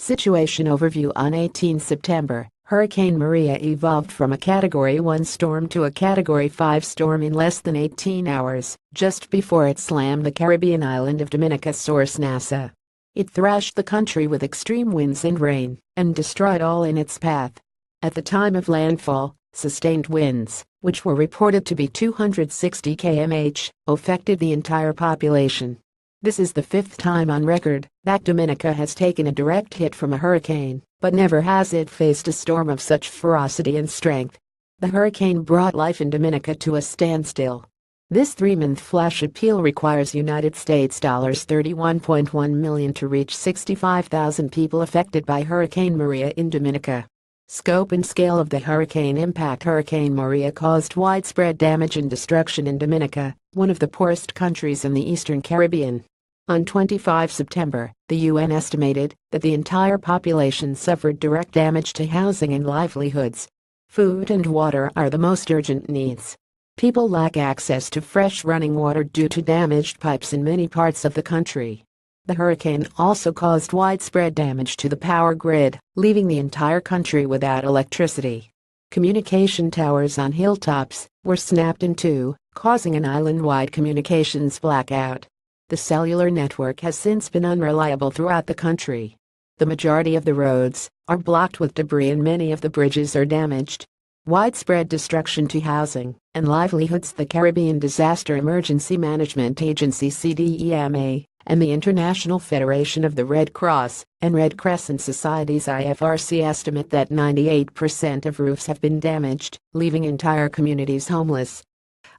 Situation overview. On 18 September, Hurricane Maria evolved from a Category 1 storm to a Category 5 storm in less than 18 hours, just before it slammed the Caribbean island of Dominica, source NASA. It thrashed the country with extreme winds and rain, and destroyed all in its path. At the time of landfall, sustained winds, which were reported to be 260 km/h, affected the entire population. This is the fifth time on record that Dominica has taken a direct hit from a hurricane, but never has it faced a storm of such ferocity and strength. The hurricane brought life in Dominica to a standstill. This three-month flash appeal requires United States $31.1 million to reach 65,000 people affected by Hurricane Maria in Dominica. Scope and scale of the hurricane impact. Hurricane Maria caused widespread damage and destruction in Dominica, one of the poorest countries in the Eastern Caribbean. On 25 September, the UN estimated that the entire population suffered direct damage to housing and livelihoods. Food and water are the most urgent needs. People lack access to fresh running water due to damaged pipes in many parts of the country. The hurricane also caused widespread damage to the power grid, leaving the entire country without electricity. Communication towers on hilltops were snapped in two, causing an island-wide communications blackout. The cellular network has since been unreliable throughout the country. The majority of the roads are blocked with debris and many of the bridges are damaged. Widespread destruction to housing and livelihoods. The Caribbean Disaster Emergency Management Agency (CDEMA) and the International Federation of the Red Cross and Red Crescent Societies (IFRC) estimate that 98% of roofs have been damaged, leaving entire communities homeless.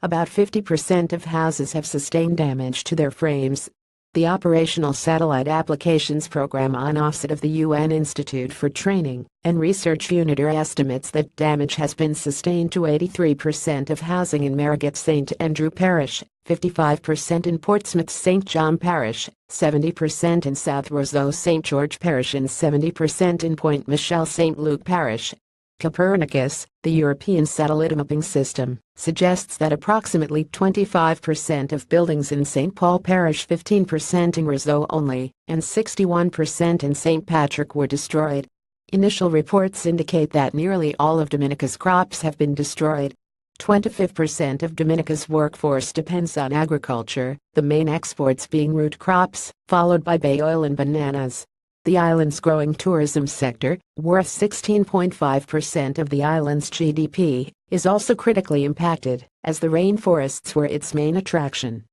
About 50% of houses have sustained damage to their frames. The Operational Satellite Applications Program on offset of the UN Institute for Training and Research UNITER estimates that damage has been sustained to 83% of housing in Margate St. Andrew Parish, 55% in Portsmouth St. John Parish, 70% in South Roseau St. George Parish and 70% in Point Michel St. Luke Parish. Copernicus, the European satellite mapping system, suggests that approximately 25% of buildings in St. Paul Parish, 15% in Roseau only, and 61% in St. Patrick were destroyed. Initial reports indicate that nearly all of Dominica's crops have been destroyed. 25% of Dominica's workforce depends on agriculture, the main exports being root crops, followed by bay oil and bananas. The island's growing tourism sector, worth 16.5% of the island's GDP, is also critically impacted, as the rainforests were its main attraction.